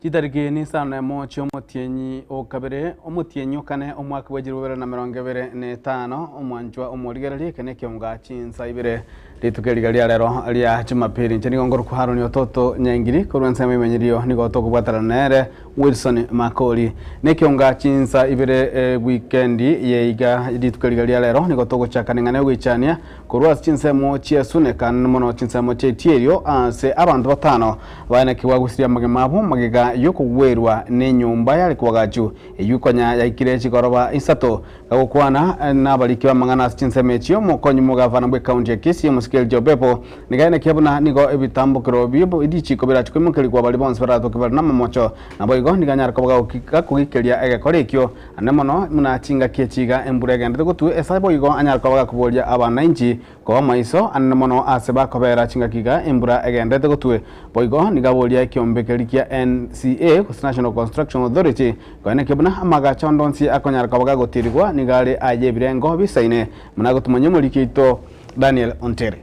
Chitariki ni sana mochi omutienyi okabere omutienyi okane omwaka wa 2025 omwanjwa omorigereri kene kionga chinsa ibere ritukeriga ria rero ria Jumapili ncheni gongoro kuharo ni ototo nyangiri korwensa memenyerio ni gotoko bwataranere Wilson Makoli ne kionga chinsa ibere weekendi yeiga ritukeriga ria rero ni gotoko chakanengane wichania korwa chinsa mochi asunekan mono chinsa mochi tierio ase abantu batano bana kiwagusiria magemabo magiga yuko werwa ne nyumba yali kwagachu eyukonya yaikire chikoroba isato gagukwana nabaliki bamangana chinsemechio mokonyi mugavana bwe county ya Kisii musikeli jobepo nigaine kiabuna nigo ebitambukiro bibo idichiko bira chikwimukeli kwa bali bonse barato kibali namamocho nabo igo niganyara kobaga ukika kugikelia egekorekyo anemono munachinga kiechiga emburega ndete gutu esabo igo anyara kobaga kubolia abana inchi kwa maiso anemono aseba kobera chinga kiga embura egendete gutwe boigo nigabolia kiombekeli kia NCA National Construction Authority kwa kibuna amaga chondonsi akonyara kobaga gutirigwa nigale aje birengo bisaine munagotumanye muri kito Daniel Ontere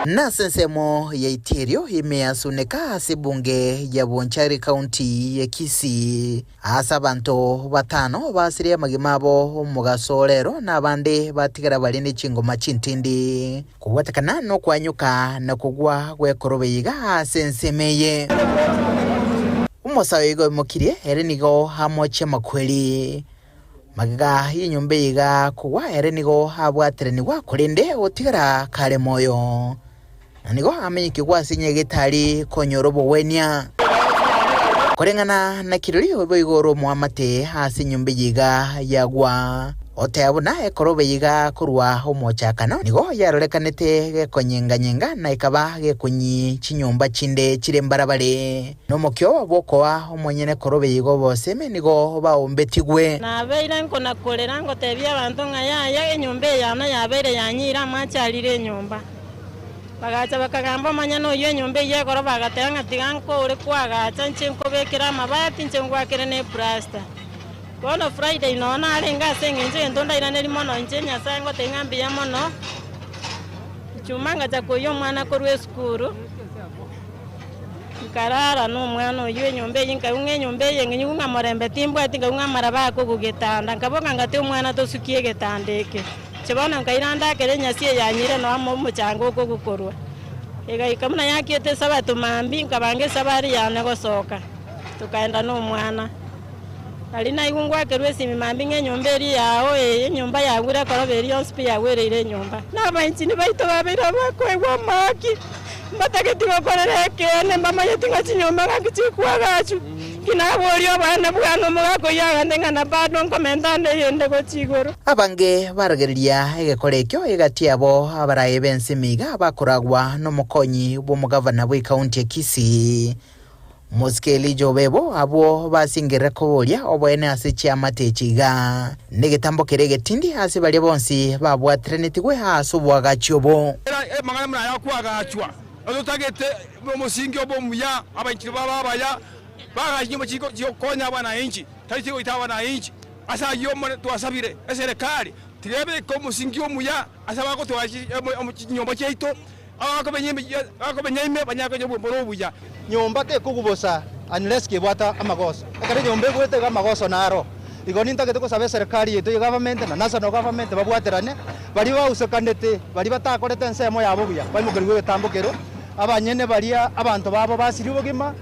na sensemo ya itirio imeasuneka asibunge ya Bonchari County ya Kisii asa bantu batano basiria magimabo mugasolero na bande batigara balini chingoma chintindi kuwatakana no kwanyuka na kugwa gwekorobeyiga sensemeye umusawigo mukirie erenigo hamoche makweli magiga yinyumbe yiga kuwa erenigo habwaterenigwa kurinde otigara kare moyo nanigo amenyikigwa sinye gitari konyorobo wenia korengana na kiruri oboigoro muamate hasi nyumbe yiga yagwa oteyabuna ekorobe yiga kurwa homochakana nigo yarorekanete gekonyenganyanga na ikaba gekunyi chinyumba chinde chirembarabare nomokyo bokoa omonyene korobe yigo bose nigo baombetigwe na beira nko nakolera ngo tebya abantu ngaya enyumba yana yabere yanyira machalire nyumba bagacha bakagamba manyano yo nyumba ye koroba gatanga tiganko uri kwagacha nchenko bekira mabati nchengwakere ne plaster kono Friday nona alenga sengenje ndonda irane limono nchenya sango tengambi ya mono chumanga cha koyo mwana korwe skuru karara no mwana yo nyombe yinka unge nyombe yengi unga morembe timbwa tinga unga maraba ko kugetanda ngaboka ngate umwana to sukie getandeke chebona ngairanda kere nyasie yanyire no amo muchango ko gukorwa ega ikamuna yakiete sabatu mambi ngabange sabari yana gosoka tukaenda no mwana alina igungwa kerwe simi mambi ngenyumberi yao nyumba yagura koroberi yonspi yagwere ile nyumba nabanchi ni baito babira bakwegwa maki mbatageti bakorereke ne mama yetinga chinyumba ngakichikwa gachu kinabolyo bana bwana mugako yagandenga na bado nkomendane yende ko chigoro abange barageria egekorekyo egatiabo abaraye bensimiga bakoragwa no mukonyi bo mugavana bwe county ya Kisii Musikeli jobebo abo basingire kobolia obwene asichia matechiga negetambo kerege tindi hasi bali bonsi babwa trenetigwe haso bwagachobo magana mna yakwagachwa otagete musingi obomuya abanchiro babaya baganyimo chiko konya bana inchi taritigo itawa na inchi asa yomo twasabire eserikali tirebe ko musingi omuya asaba ko twachi nyomba cheito akobenyime banyako nyobo borobuya nyomba ke kugubosa unless ke bwata amagoso akare nyombe gwete ga amagoso naro igoni ntagete ko sabe serikali yeto government na national government babwaterane bali ba usokandete bali batakorete nsemo yabo buya bali mugirwe betambukero abanyene bali abantu babo basiri bugima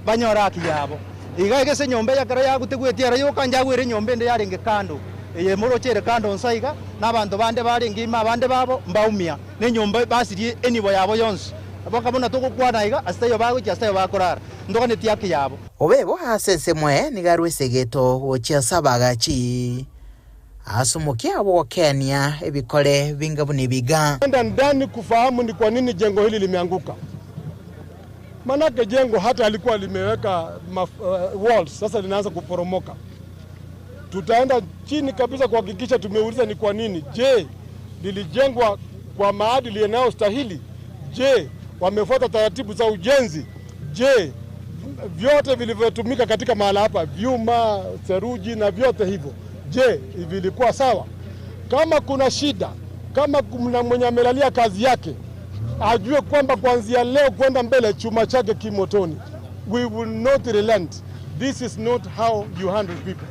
banyora kiyabo igage se nyombe yakara yagutegwetiara yo kanjagwere nyombe nde yarenge kando eye moro chere kando nsaiga nabantu bande barengi ima bande babo mbaumia ne nyomba basiri enibo yabo yonse abakabona tokukwana iga astayo bago chastayo bakorara ndokane tiaki yabo obebo hasesemwe nigarwe segeto ochia sabagachi asumukia abo Kenya ebikole bingabuni biga ndani kufahamu ni kwa nini jengo hili limeanguka. Manake jengo hata alikuwa limeweka walls sasa linaanza kuporomoka. Tutaenda chini kabisa kuhakikisha tumeuliza ni kwa nini. Je, lilijengwa kwa maadili yanayostahili? Je, wamefuata taratibu za ujenzi? Je, vyote vilivyotumika katika mahala hapa, vyuma, seruji na vyote hivyo, je, vilikuwa sawa? Kama kuna shida, kama kuna mwenye amelalia kazi yake, ajue kwamba kuanzia leo kwenda mbele chuma chake kimotoni. We will not relent. This is not how you handle people.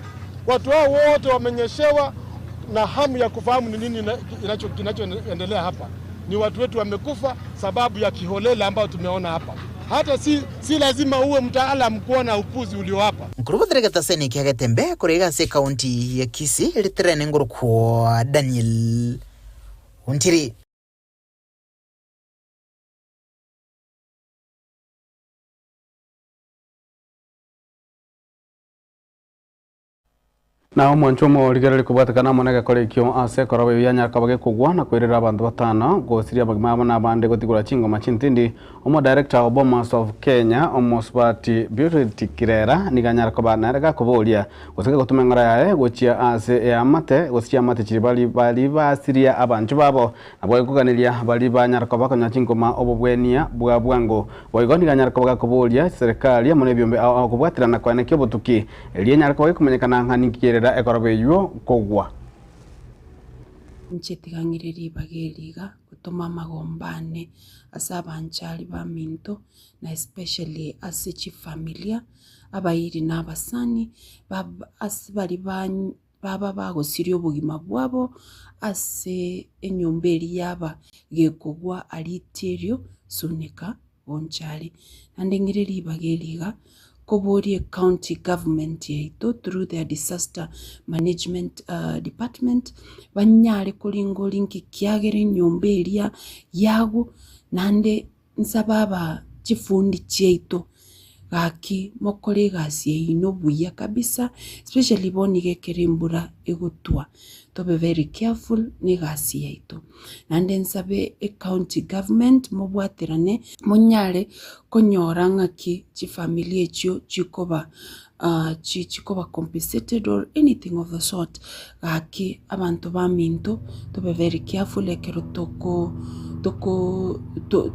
Watu hao wote wamenyeshewa na hamu ya kufahamu ni nini kinachoendelea hapa. Ni watu wetu wamekufa sababu ya kiholela ambao tumeona hapa. Hata si lazima uwe mtaalamu kuona upuzi ulio hapa. Nkurubuthire gataseni kia Gatembe kurega se kaunti ya Kisii litrene nguru kwa Daniel Untiri. Na mwanchomo rigerere kubatakana monega korekyo ase korobe yanyaka bage kugwa na kwirira abantu batano gosiria bagima na bande gotigura chingo machintindi omo director of Bomas of Kenya omosbati Beauty Kirera niganyara ko banarega kubolia goseka gutumengora yae gochia ase ya mate gosia mate chiribali bali basiria abantu babo nabwo kuganiria bali banyara ko bakonya chingo ma obobwenia bwa bwango boigoni ganyara ko bakubolia serikali amone byombe akubwatirana kwa nekyo botuki elienya ko kumenyekana nkani ekorobe yuo kogwa nchetigangiriri bageriga gutuma magombane asabanchari ba minto na especially asichi familia abayiri n'abasani asibali baba bagosirio obugima bwabo ase enyomberi yaba gekogwa aliterio sunika bonchari nandengiriri bageriga Kobori County Government yaito through their disaster management department banyare kulingo linki kiagere nyomberia yago nande nsababa chifundi chaito gaki mokore gasi ino buya kabisa especially boni gekerimbura egotwa to be very careful ni gasi yaito nande nsabe county government mobwaterane monyare konyora ngaki chi family echo chikoba chikoba compensated or anything of the sort gaki abantu ba minto to be very careful ekero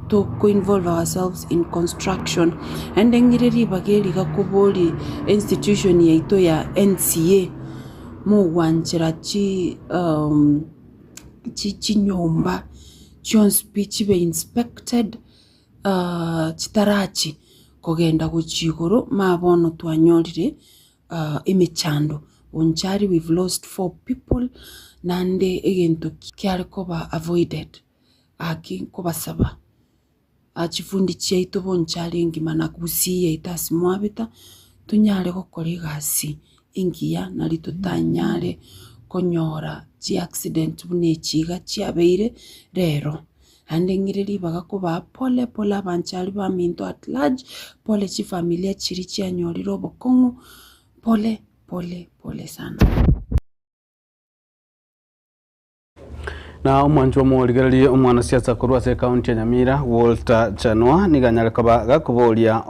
to involve ourselves in construction and ngireri bageri gakobori institution yaito ya NCA mu wanchira chi nyomba chonspi chibe inspected chitarachi kogenda guchigoro mabono twanyorire emechando onchari we've lost 4 people nande egento kyari koba avoided aki kobasaba achifundi chaito bonchari ngimana kusiye itasi mwabita tunyare gukora igasi ingiya nari tutanyare konyora chi accident bune chiga chiabeire rero ande ngireri bagakuba pole abanchari ba minto at large pole chi familia chiri chianyoriro bokongu pole sana. Na mwancho morigereri omwana siasa kurwa se county ya Nyamira Walter Chanwa niganyara kaba gakubolia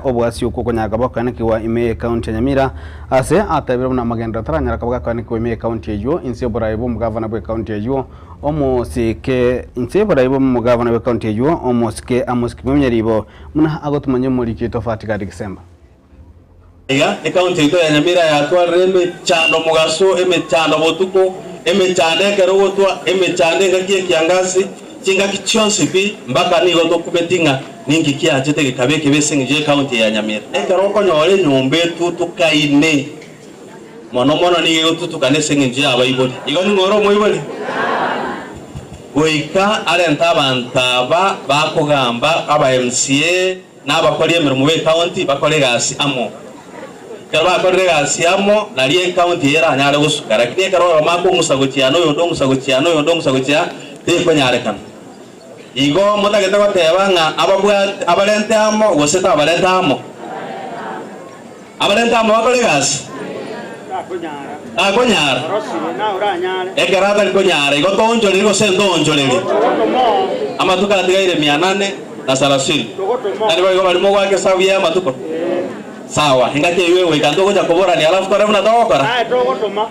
obwasi uko konyaga bakanikiwa ime county ya Nyamira ase atabira na magenda taranyara kaba gakanikiwa ime county ejo inse boraibo mugavana bwe county ejo omosike inse boraibo mugavana bwe county ejo omosike amoskimonyeribo muna agotumanye muri kitofati ga December iga county ejo ya Nyamira yatwareme chando mugaso chando botuko emechande kerogotwa emechande gakie kiangasi chinga kichonsi pi mbaka ni goto kubetinga ningi kiachete gikabeke besingije county ya Nyamira ekeroko nyore nyombe tutukaine mono ni gotutukane singije abayiboli igoni ngoro moyiboli goika arenta bantaba bakogamba aba MCA n'abakoriye mu county bakore gasi amo kaba korega siamo naliye county era nyare gusukara kine karo mako musagotiano yondo musagotia te kwanyare kan igo mutagete bateba nga ababwa abalente amo goseta abalente amo bakolegas akonyara ekerata konyara igo tonjole igo sendonjole amatuka tigaire 800 na sarasiri ari bago balimo gwake sawiya amatuko sawa ingake wewe kandogo cha kubora ni alafu kare mnatokora tokotoma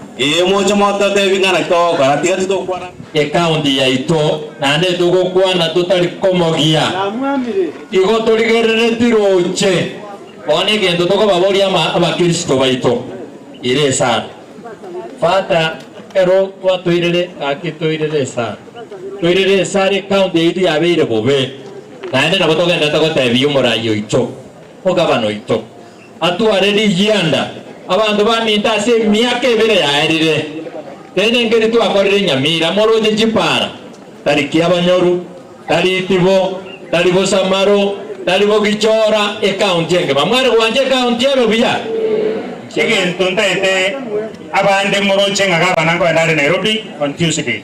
moja moto tevi ngana tokora tigati tokora county ya ito nande tugokwana tutari komogia na mwamire igo turigerere tiroche bone kendo toko baboria abakristo baito ire sana fata ero twatoirere akitoirere sana Toirere sare county idi abire bobe. Naende na kutoka ndata kwa tebi umurayo ito. Ogabano ito. Atu aredi yanda. Abantu baminta se miake bere ya erire. Tene ngeri tu akorire Nyamira moroje jipara. Tariki abanyoru, taritibo, taribo Samaro, taribo Gichora e county nge. Mamware wanje county ero biya. Chege ntontaete abande moroje ngagabana ko ndare Nairobi on Tuesday.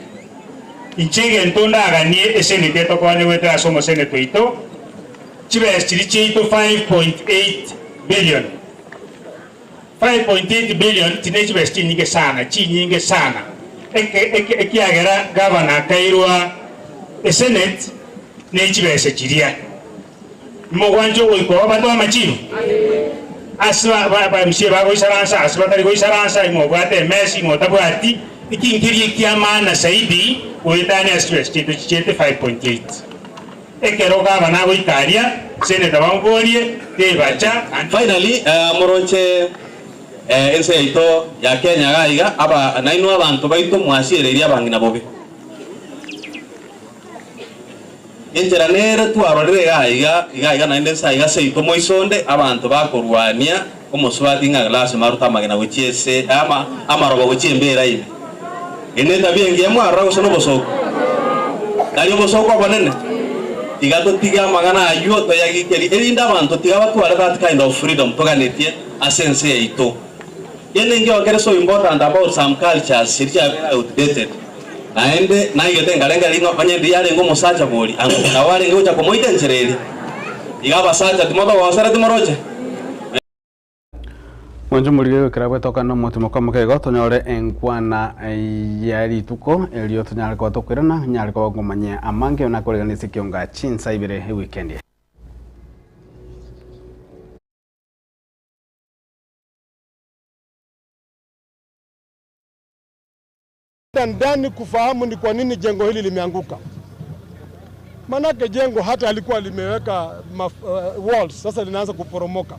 Inchege ntonda aganie esenite to kwani wete asomo senete ito. Chibe chirichi ito 5.8 billion. 5.8 billion tinechi besti nyinge sana, chi nyinge sana. Eki agera governor kairwa Senate nechi bese chiria. Mwanjo wiko wabando amachiru. Aswa ba msie ba goisaransa, aswa tari goisaransa imo bate Messi imo tabati ikinkiri kiamana saidi uitani aswes chitu chiete 5.8. Ekero governor goikaria Senate bamborie tebacha. And finally moronche ense ito ya Kenya gaiga aba naino abantu baito mwashireria bangina bobe enjera nere tu arorere gaiga nainde saiga seito moisonde abantu bakorwania omuswati nga glass maruta magina wichese ama robo wichembera ibe enenda biengi amara usono bosoko dali bosoko abanene igato tiga magana ayo to yagikeri erinda abantu tiga batwara that kind of freedom toganetie asense ito. Yene nge wakere so important about some cultures which are very outdated. Naende na yote ngalenga lingo banyende yale ngo musacha boli. Na wale ngo cha komoite nchereri. Igaba sacha timoto wasara timoroche. Mwanjo mulige kirabwe toka no mutimo kamuke go tonyore enkwana yari tuko elio tonyare ko tokwirana nyare ko ngomanya amange na koreganisi kionga chinsa ibere weekend. Ndani kufahamu ni kwa nini jengo hili limeanguka. Manake jengo hata alikuwa limeweka walls, sasa linaanza kuporomoka.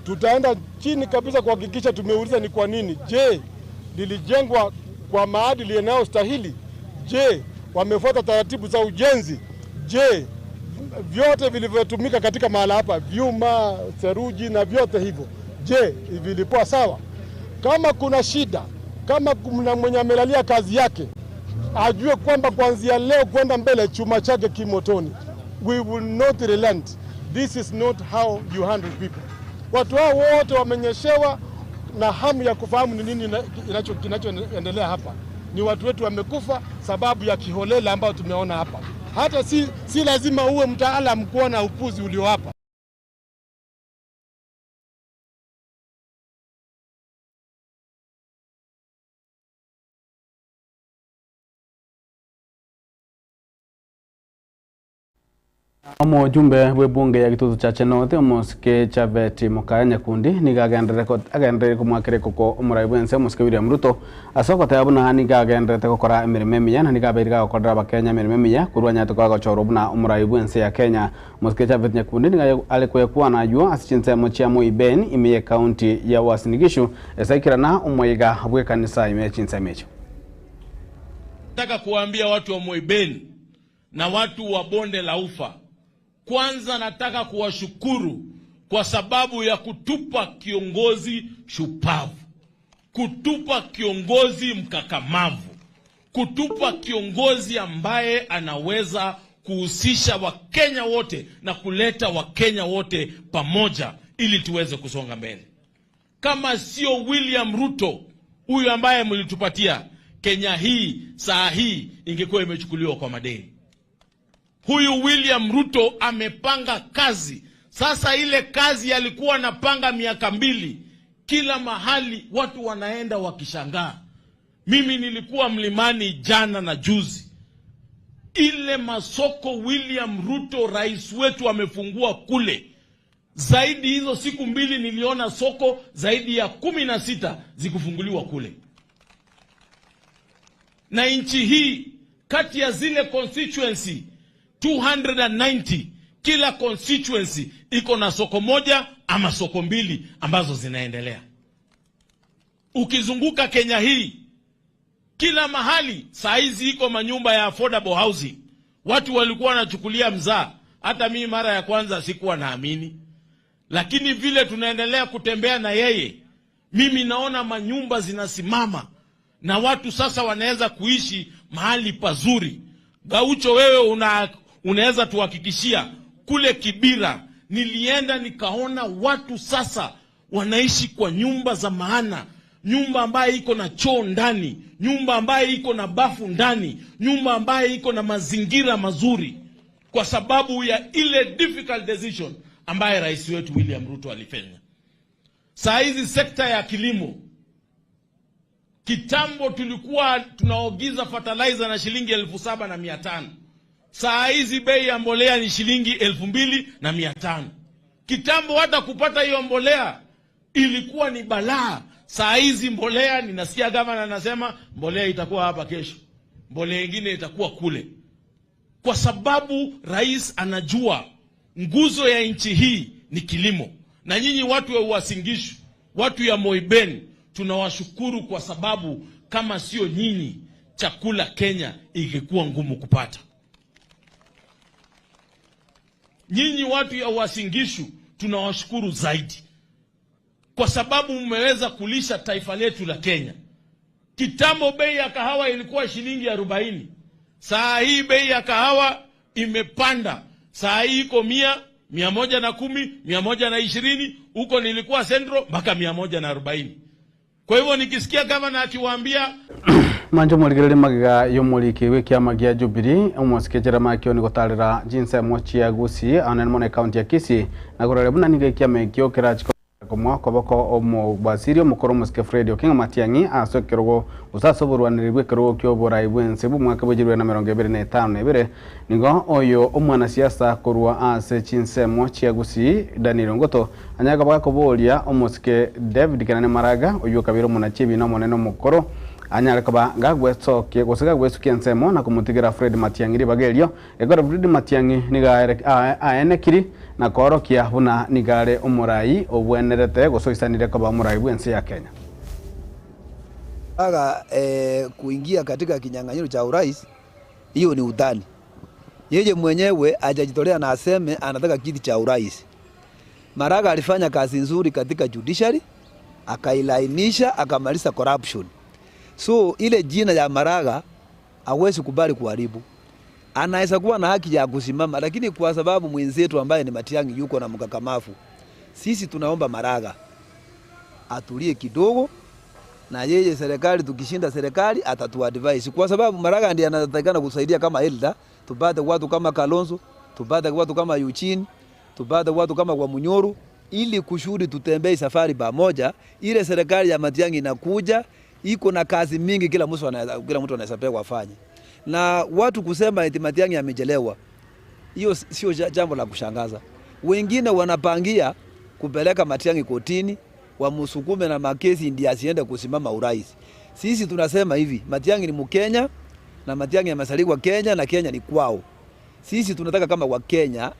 Tutaenda chini kabisa kuhakikisha tumeuliza ni kwa nini. Je, lilijengwa kwa maadili yanayostahili? Je, wamefuata taratibu za ujenzi? Je, vyote vilivyotumika katika mahala hapa, vyuma, seruji na vyote hivyo, je, vilikuwa sawa? Kama kuna shida, kama kuna mwenye amelalia kazi yake, ajue kwamba kuanzia leo kwenda mbele chuma chake kimotoni. We will not relent. This is not how you handle people. Watu hao wote wamenyeshewa na hamu ya kufahamu ni nini kinachoendelea hapa. Ni watu wetu wamekufa sababu ya kiholela ambao tumeona hapa. Hata si lazima uwe mtaalamu kuona upuzi ulio hapa. Omo jumbe we bunge ya gitutu cha Chenote omusike Chabeti Mukaya Nyakundi agendere kumwakire kuko umuraibwense omusike William Ruto asoko tayabuna hani gagendere gukora emirimo emiya na nigabirga gukorera abakenya emirimo emiya kurwanya tukagacoro buna umuraibwense ya Kenya. Omusike Chabeti Nyakundi alikuye kuana yuo asichinse mochia mu Iben imiye county ya Uasin Gishu esaikirana umwaiga bwe kanisa imiye chinse mecho. Nataka kuambia watu wa Moibeni na watu wa Bonde la Ufa, kwanza nataka kuwashukuru kwa sababu ya kutupa kiongozi shupavu, kutupa kiongozi mkakamavu, kutupa kiongozi ambaye anaweza kuhusisha Wakenya wote na kuleta Wakenya wote pamoja ili tuweze kusonga mbele. Kama sio William Ruto huyu ambaye mlitupatia, Kenya hii saa hii ingekuwa imechukuliwa kwa madeni. Huyu William Ruto amepanga kazi. Sasa ile kazi alikuwa anapanga miaka 2, kila mahali watu wanaenda wakishangaa. Mimi nilikuwa Mlimani jana na juzi. Ile masoko William Ruto rais wetu amefungua kule. Zaidi hizo siku 2 niliona soko zaidi ya 16 zikufunguliwa kule. Na nchi hii kati ya zile constituency 290, kila constituency iko na soko moja ama soko 2 ambazo zinaendelea. Ukizunguka Kenya hii Kila mahali saizi iko manyumba ya affordable housing. Watu walikuwa wanachukulia mzaa. Hata mimi mara ya kwanza sikuwa naamini. Lakini vile tunaendelea kutembea na yeye, mimi naona manyumba zinasimama na watu sasa wanaweza kuishi mahali pazuri. Gaucho, wewe unaweza tuhakikishia kule Kibira, nilienda nikaona watu sasa wanaishi kwa nyumba za maana, nyumba ambaye iko na choo ndani, nyumba ambaye iko na bafu ndani, nyumba ambaye iko na mazingira mazuri, kwa sababu ya ile difficult decision ambaye rais wetu William Ruto alifanya. Saa hizi sekta ya kilimo, kitambo tulikuwa tunaogiza fertilizer na shilingi 7,500. Saa hizi bei ya mbolea ni shilingi 2,500. Kitambo hata kupata hiyo mbolea ilikuwa ni balaa. Saa hizi mbolea, ninasikia gavana anasema mbolea itakuwa hapa kesho, mbolea nyingine itakuwa kule. Kwa sababu rais anajua nguzo ya nchi hii ni kilimo. Na nyinyi watu wa Uasin Gishu, watu ya Moiben, tunawashukuru kwa sababu kama sio nyinyi, chakula Kenya ingekuwa ngumu kupata. Nyinyi watu ya Uasin Gishu tunawashukuru zaidi, kwa sababu mmeweza kulisha taifa letu la Kenya. Kitambo bei ya kahawa ilikuwa shilingi 40. Saa hii bei ya kahawa imepanda. Saa hii iko 100, 110, 120, huko nilikuwa Central mpaka 140. Kwa hivyo nikisikia gavana akiwaambia manjo murigerere magiga yomuriki wiki amagia Jubilee umusikejera makyo ni gotarira jinse mochi ya Gusii anene county ya Kisii na gorere buna nigaikia mekyo kirachiko komwa koboko omo basirio mukoro musike Fred Okinga Matiang'i asokerwo usasoborwanirwe kero kyo borai bwense bu mwaka bujirwe na 2025 ebere nigo oyo omwana siasa korwa ase chinse mochi ya Gusii Daniel Ngoto anyaga bakabolia omusike David Kanane Maraga oyo kabiro munachibi no moneno mukoro anyara kaba gagweso ke gosega gwesu kensemo na kumutigera Fred Matiang'i bagelio egora Fred Matiang'i niga aenekiri na korokia huna nigare umurai obwenerete gosoisanire kaba murai bwense ya Kenya. Kuingia katika kinyang'anyiro cha urais, hiyo ni udhani. Yeye mwenyewe hajajitolea na aseme anataka kiti cha urais. Maraga alifanya kazi nzuri katika judiciary, akailainisha, akamaliza corruption. So ile jina ya Maraga hawezi kubali kuharibu. Anaweza kuwa na haki ya kusimama, lakini kwa sababu mwenzetu ambaye ni Matiang'i yuko na mkakamavu, sisi tunaomba Maraga atulie kidogo, na yeye serikali, tukishinda serikali atatuadvise, kwa sababu Maraga ndiye anatakana kusaidia kama elder, tupate watu kama Kalonzo, tupate watu kama Eugene, tupate watu kama kwa Munyoro, ili kushuhudi tutembee safari pamoja. Ile serikali ya Matiang'i inakuja iko na kazi mingi, kila mtu anaweza pewa afanye. Na watu kusema eti Matiang'i amechelewa, hiyo sio jambo la kushangaza. Wengine wanapangia kupeleka Matiang'i kotini, wamsukume na makesi ndiye asiende kusimama urais. Sisi tunasema hivi, Matiang'i ni Mkenya na Matiang'i amesaliwa Kenya na Kenya ni kwao. Sisi tunataka kama wa Kenya,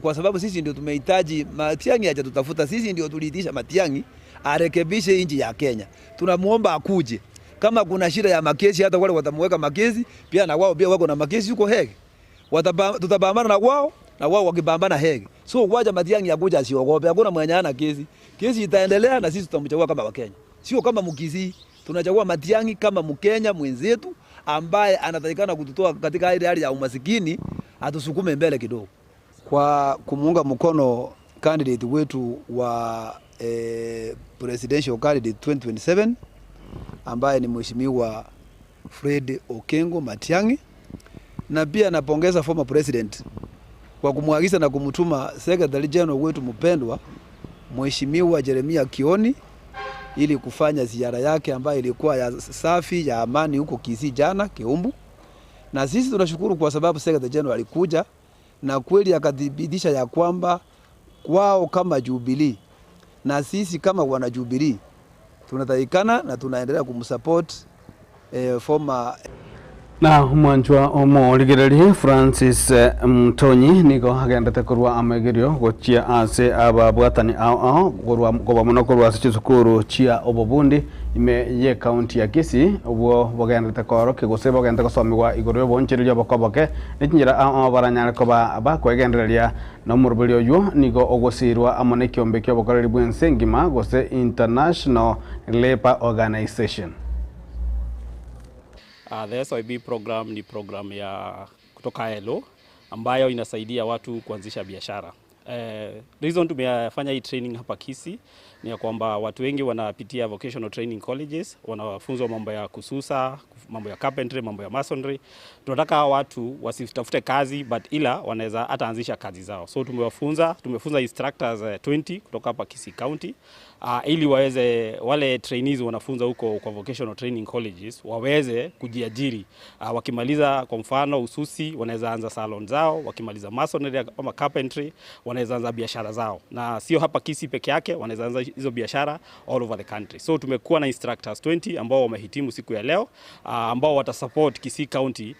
kwa sababu sisi ndio tumehitaji Matiang'i aje tutafuta, sisi ndio tuliitisha Matiang'i arekebishe nchi ya Kenya. Tunamuomba akuje. Kama kuna shida ya makesi, hata wale watamweka makesi, pia na wao pia wako na makesi huko Hague. Tutapambana na wao na wao wakipambana Hague. So waje Matiang'i akuja asiogope, hakuna mwenye ana kesi. Kesi itaendelea na sisi tutamchagua kama Wakenya. Sio kama Mkisii. Tunachagua Matiang'i kama Mkenya mwenzetu ambaye anatakikana kututoa katika ile hali ya umasikini, atusukume mbele kidogo. Kwa kumuunga mkono candidate wetu wa presidential candidate 2027 ambaye ni Mheshimiwa Fred Okengo Matiang'i, na pia napongeza former president kwa kumwagiza na kumtuma Secretary General wetu mpendwa Mheshimiwa Jeremiah Kioni ili kufanya ziara yake ambayo ilikuwa ya safi ya amani huko Kisii jana Kiumbu. Na sisi tunashukuru kwa sababu Secretary General alikuja na kweli akadhibitisha ya kwamba kwao kama Jubilee na sisi kama wana Jubilee tunatakikana na tunaendelea kumsupport former Na mwanjwa omoligireri Francis Mtonyi nigo agendete kurwa amegerio gochia ase ababwatani ao goba muno kurwa cukuru chia obobundi ime ye county ya Kisii obwo bogendete koro kigose bogendete gosomirwa igoro bonchererio bokoboke nikinyira ao baranyare koba bakwegendereria no murubiri oyo nigo ogosirwa amone kiombe kyo bokoreri bwense ngima gose International Labour Organization. The SYB program ni program ya kutoka ILO ambayo inasaidia watu kuanzisha biashara. Reason tumefanya hii training hapa Kisii ni ya kwamba watu wengi wanapitia vocational training colleges, wanafunzwa mambo ya kususa, mambo ya carpentry, mambo ya masonry. Tunataka watu wasitafute kazi but ila wanaweza hata anzisha kazi zao. So tumefunza instructors 20 kutoka hapa Kisii County ili waweze wale trainees wanafunza huko kwa vocational training colleges waweze kujiajiri. Wakimaliza kwa mfano ususi wanaweza anza salon zao, wakimaliza masonry ama carpentry wanaweza anza biashara zao. Na sio hapa Kisii peke yake, wanaweza anza hizo biashara all over the country. So tumekuwa na instructors 20 ambao wamehitimu siku ya leo ambao watasupport Kisii County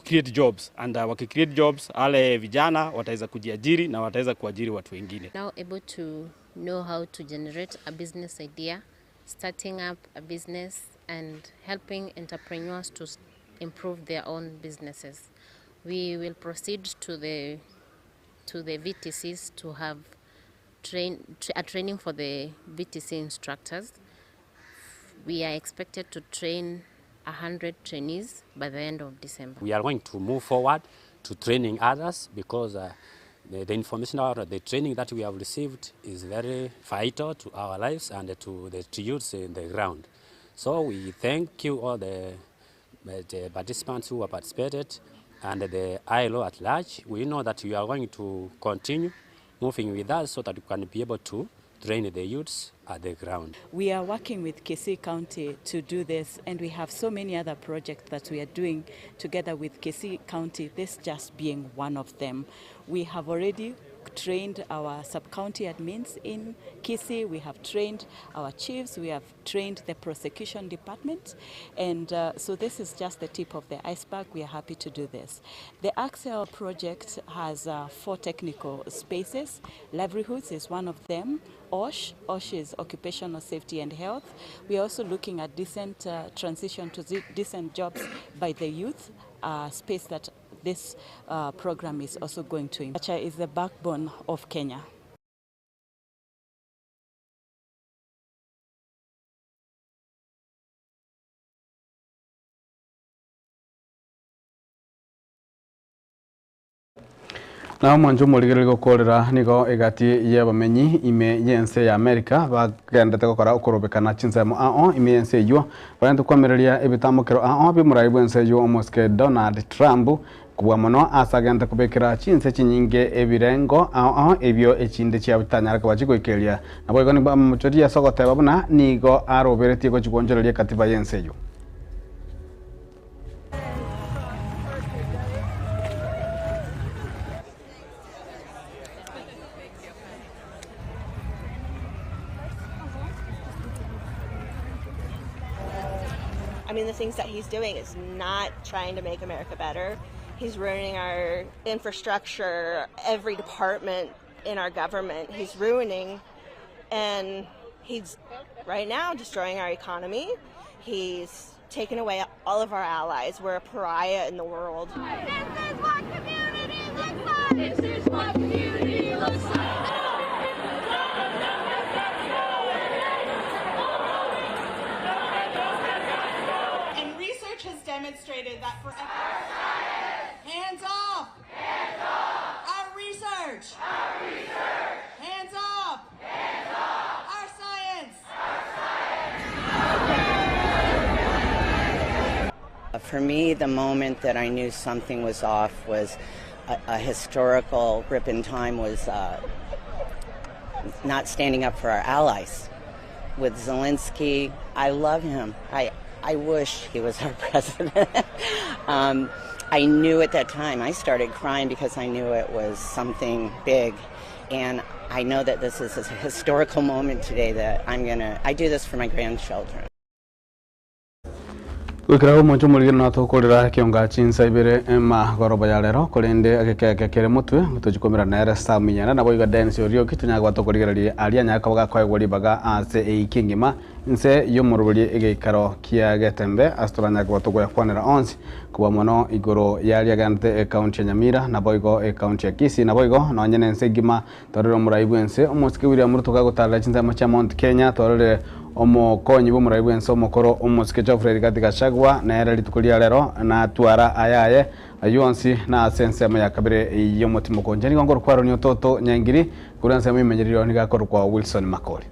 create jobs, and wakicreate jobs wale vijana wataweza kujiajiri na wataweza kuajiri watu wengine. Now able to know how to generate a business idea, starting up a business and helping entrepreneurs to improve their own businesses. We will proceed to the VTCs to have a training for the VTC instructors. We are expected to train 100 trainees by the end of December. We are going to move forward to training others because the information or the training that we have received is very vital to our lives and to the youths in the ground. So we thank you all the participants who have participated and the ILO at large. We know that you are going to continue moving with us so that we can be able to train the youths at the ground. We are working with Kisii County to do this, and we have so many other projects that we are doing together with Kisii County, this just being one of them. We have already trained our sub-county admins in Kisii, we have trained our chiefs, we have trained the prosecution department, and so this is just the tip of the iceberg. We are happy to do this. The Axel project has 4 technical spaces. Livelihoods is one of them. OSH is occupational safety and health. We are also looking at decent transition to decent jobs by the youth, space that this program is also going to impact. Agriculture is the backbone of Kenya. Na mwanjo muligiriri gukorera nigo igati ye bamenyi ime yense ya America bagendete gukora ukorobekana chinsemo ao ime yense yo barende kwamereria ebitamukiro ao bimurai bwense yo omoske Donald Trump kubwa muno asagenda kubekera chinse chinyinge ebirengo ao ebyo echinde chia bitanyara kubachikoikeria nabo igoni bamuchoria sogote babuna nigo aroberetie go chigonjereria katiba yense yo. I mean, the things that he's doing is not trying to make America better. He's ruining our infrastructure, every department in our government. He's ruining, and he's right now destroying our economy. He's taken away all of our allies. We're a pariah in the world. This is what community looks like. Demonstrated that for hands off, our research, hands off, our science. For me, the moment that I knew something was off was a historical rip in time was not standing up for our allies. With Zelensky, I love him. I wish he was our president. I knew at that time, I started crying because I knew it was something big. And I know that this is a historical moment today that I do this for my grandchildren. Wikiraho moncho mulire na tukurira kionga chinsa ibere ma goroba ya lero kolende agekeke kere mutwe mutujikomera na era saminyana na boiga dance orio kitunya gwa tukurigira aria nyaka baga kwa gori baga ase ikingima nse yomurubuli egeikaro kia getembe astoranya gwa tugoya kwanera onsi kuba mono igoro yali agante account ya Nyamira na boigo account ya Kisii na boigo no nyene nse gima torero muraibu ense omusike William Ruto gagutala chinsa macha Mount Kenya torere omukonyi b'umuraibu ense omukoro omusike Geoffrey Gachagua na era litukulia lero na twara ayaye ayonsi na sense ya kabire yomutima konjeni ngoro kwaro ni toto nyangiri kuranse mimenyeriro ni gakoro kwa Wilson Makori.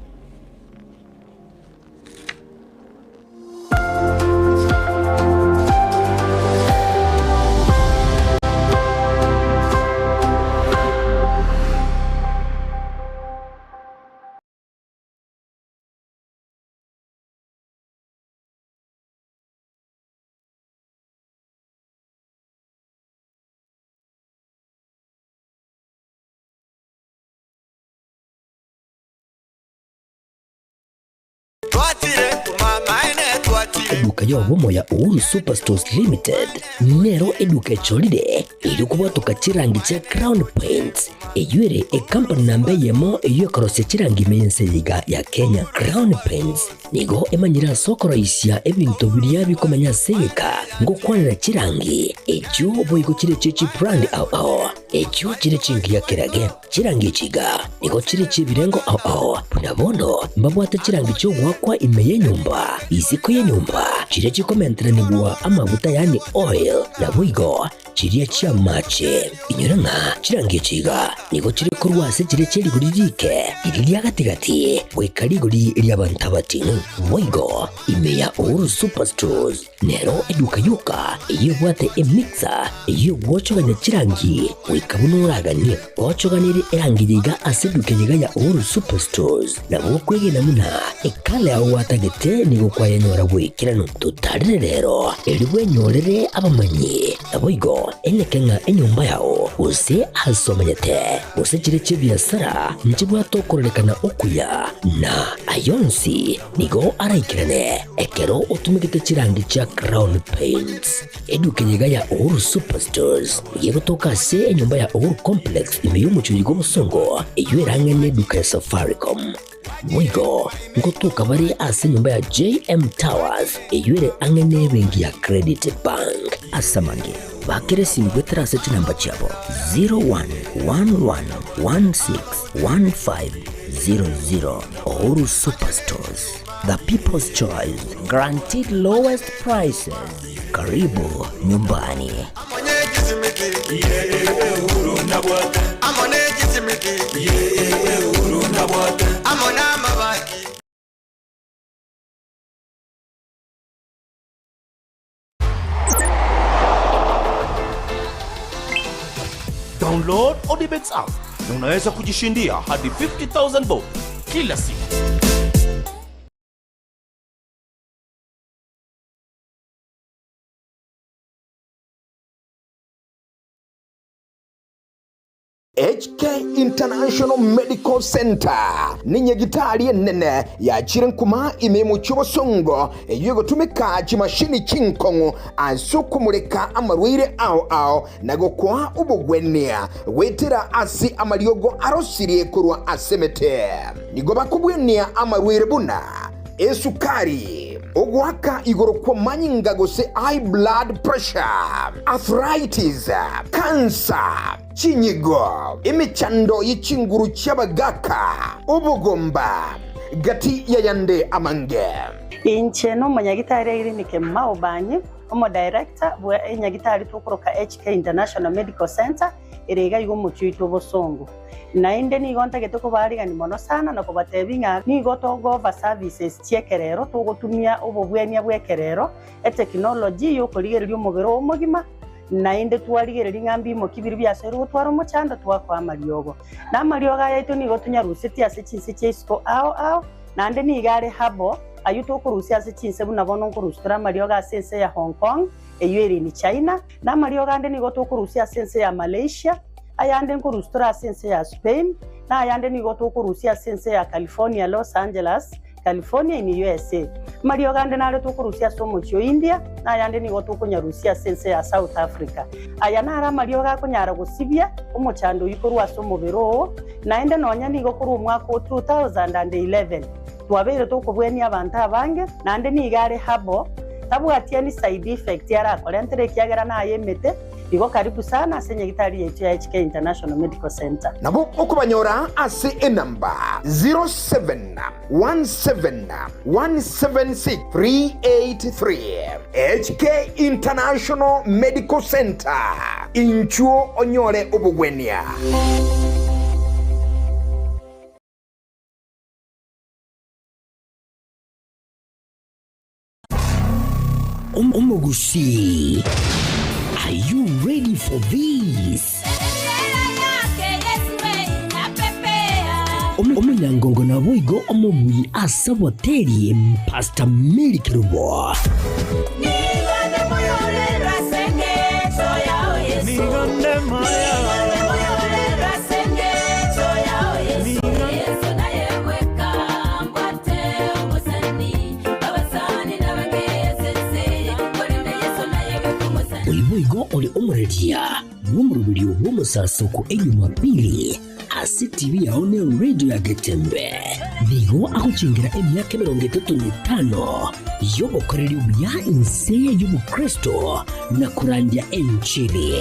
Eduka ya Obomo ya Uhuru Superstores Limited nero eduka cholide ili kubwatuka chirangi cha Crown Paints eyuere company nambe yemo eyo karose chirangi mense yiga ya Kenya. Crown Paints nigo emanyira soko raisia ebintu biria bikomanya seka ngo kwanira chirangi ejo boyiko chire chichi brand ao ejo chire chingi ya kirage chirangi chiga nigo chire chibirengo ao punabono mbabwata chirangi cyo wakwa imeye nyumba isiko ya nyumba chire chikomentera nibwa amavuta yani oil na bwigo chiriya chia mache inyuranga chirangi chiga nigo chire kurwase chire chiri guririke iriya gatigati wekariguri iriya bantabatinu bwigo imeya Uhuru Superstores nero eduka yuka iyo bwate emixer iyo wochoganya chirangi wikabunuraganye wochoganire erangiriga aseduke yiga ya Uhuru Superstores na bokwege namuna ekale aho watagete nigo kwayanyora wikirano tutarire rero eriwe nyorere abamanyi naboigo enekenga enyumba yao use asomanyete use chire biasara njibwa tokorelekana okuya na ayonsi nigo araikirane ekero utumikite chirangi cha Crown Paints eduke yiga ya Uhuru Superstores yego toka se enyumba ya Uhuru Complex imeyumuchuyigo musongo eyuerange neduka ya Safaricom mwigo ngotuka bari ase nyumba ya JM Towers eyuere angene bengi ya Credit Bank asamange bakere simgwetera seti namba chabo 0111161500 Uhuru Superstores, the people's choice, guaranteed lowest prices. Karibu nyumbani. Download Odibets app na unaweza kujishindia hadi 50,000 bob kila siku. HK International Medical Center ni nyagitari nene ya chirenkuma imemu chobosongo yugo tumeka chimashini chinkongo asukumureka amarwire ao nago kwa ubugwenia wetera asi amariogo arosirie kurwa asemete nigo bakubwenia amarwire buna esukari ogwaka igoro kwa manyinga gose high blood pressure, arthritis, cancer, chinyigo, imichando yichinguru chabagaka, ubugomba, gati yayande amange. Inche no manyagitari iri nike maobanyi, omo director bwe nyagitari tukoroka HK International Medical Center irega yugo muchuito bosongo. Nainde nigo ntagetoko barigani mono sana na kubatebinga nigo togova services chiekerero tugotumia ubobwenia bwekerero technology yo kurigererio mubero omugima nainde twarigereria ngambi mo kibiri byasero gutwara umuchanda twakwa mariogo na marioga yaito nigo tunyarusiti ase chinse chesko ao nande nigare habo ayuto kurusia ase chinse buna bono kurustura marioga ase ya Hong Kong eyeri ni China na marioga ande nigo tukurusia ase ya Malaysia ayande nkurustura sense ya Spain na ayande nigo tukurusia sense ya California Los Angeles California in USA. Mario gande nare tukurusia somo chio India na yande nigo tukunyarusia sense ya South Africa. Aya nara Mario ga kunyara gusibia umuchando yikorwa somo biro na ende nonya nigo kuru mwaka 2011. Twabere tukubweni abantu abange na ande nigare habo tabwatia ni side effect yara kolentere kiagera na yemete igo karibu sana asenye gitari yetu ya HK International Medical Center. Nabo okubanyora ase enamba 0717176383 HK International Medical Center inchuo onyore obugwenia. Omogusi, are you ready for this? Omunyangongo na boigo omubui asaboteri Pastor Mary Kirubo. Boigo oli omuredia wumurubiri w'umusasuku Jumapili ase TV yaone radio ya Getembe bigo akuchingira emyaka 35 yobokoreri bya inse y'ubukristo na kurandia enchili.